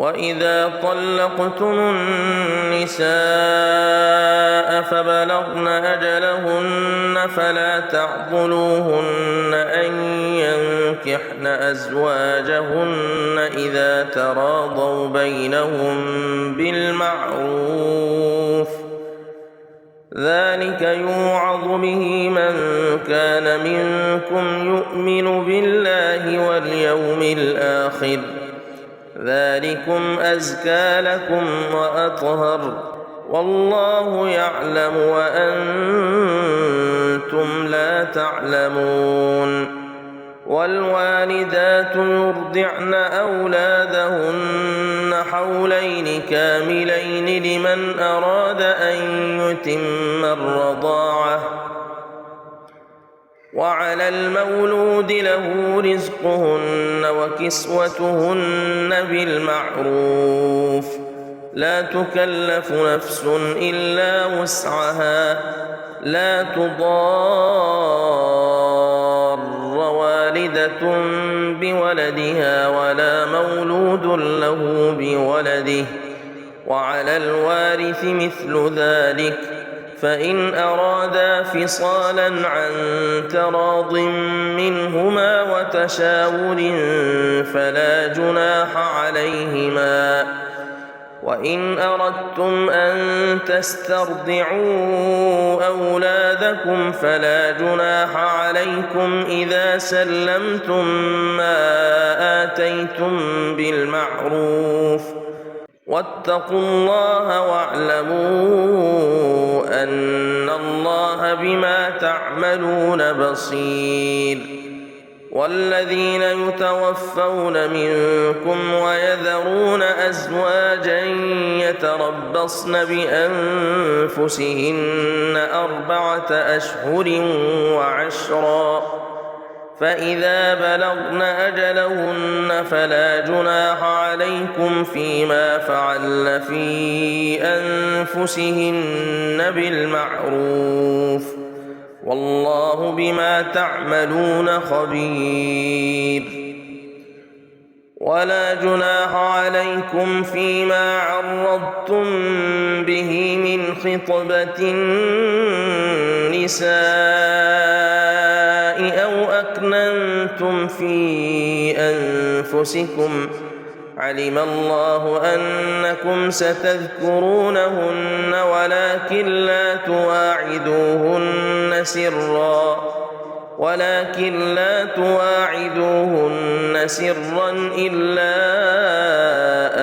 وإذا طلقتم النساء فبلغن أجلهن فلا تعضلوهن أن ينكحن أزواجهن إذا تراضوا بينهم بالمعروف، ذلك يوعظ به من كان منكم يؤمن بالله واليوم الآخر، ذلكم أزكى لكم وأطهر، والله يعلم وأنتم لا تعلمون. والوالدات يرضعن أولادهن حولين كاملين لمن أراد أن يتم الرضاعة، وعلى المولود له رزقهن وكسوتهن بالمعروف، لا تكلف نفس إلا وسعها، لا تضار والدة بولدها ولا مولود له بولده، وعلى الوارث مثل ذلك، فإن أرادا فصالا عن تراض منهما وتشاور فلا جناح عليهما. وإن أردتم أن تسترضعوا أولادكم فلا جناح عليكم إذا سلمتم ما آتيتم بالمعروف، واتقوا الله واعلموا أن الله بما تعملون بصير. والذين يتوفون منكم ويذرون أزواجا يتربصن بأنفسهن 4 أشهر وعشرا، فإذا بلغن أجلهن فلا جناح عليكم فيما فعلن في أنفسهن بالمعروف، والله بما تعملون خبير. ولا جناح عليكم فيما عرضتم به من خطبة النساء أو أكننتم في أنفسكم، علم الله أنكم ستذكرونهن ولكن لا تواعدوهن سرا إلا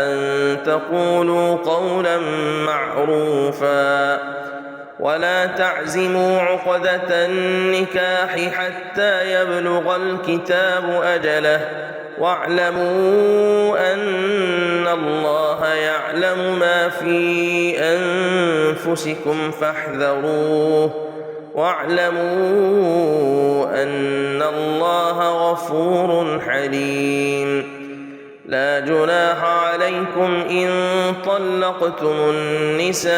أن تقولوا قولا معروفا، ولا تعزموا عقدة النكاح حتى يبلغ الكتاب أجله، واعلموا أن الله يعلم ما في أنفسكم فاحذروه، واعلموا أن الله غفور حليم. لا جناح عليكم إن طلقتم النساء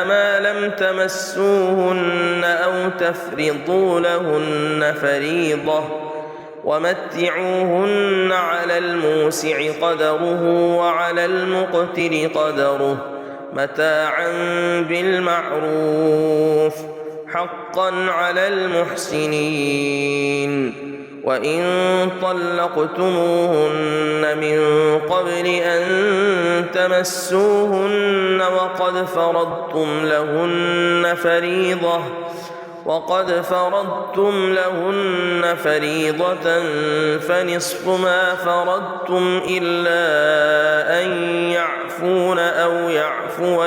ما لم تمسوهن أو تفرضوا لهن فريضة، ومتعوهن على الموسع قدره وعلى المقتر قدره متاعا بالمعروف، حقا على المحسنين. وإن طلقتموهن من قبل أن تمسوهن وقد فرضتم لهن فريضة فنصف ما فرضتم إلا أن يعفون أو يعفو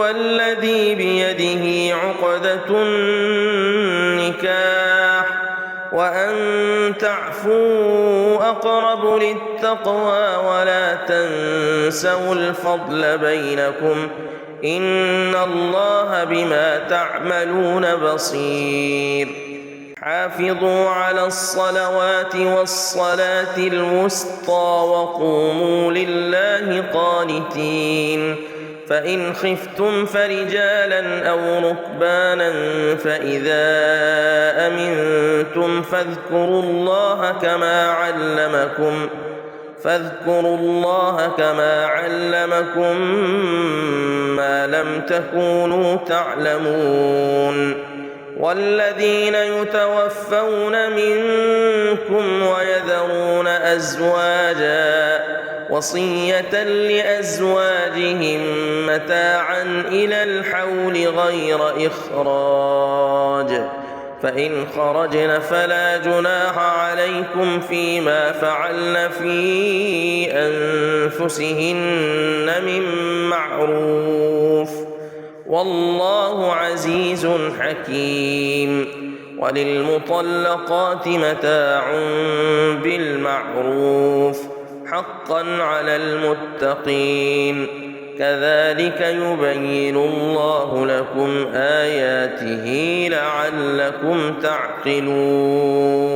الذي بيده عقدة النكاح، وأن تعفوا أقرب للتقوى، ولا تنسوا الفضل بينكم، إن الله بما تعملون بصير. حافظوا على الصلوات والصلاة الوسطى وقوموا لله قانتين. فإن خفتم فرجالا أو ركبانا فإذا فاذكروا الله كما علمكم ما لم تكونوا تعلمون. والذين يتوفون منكم ويذرون أزواجا وصية لأزواجهم متاعا إلى الحول غير إخراج، فإن خرجن فلا جناح عليكم فيما فعلن في أنفسهن من معروف، والله عزيز حكيم. وللمطلقات متاع بالمعروف حقا على المتقين، كذلك يبين الله لكم آياته لعلكم تعقلون.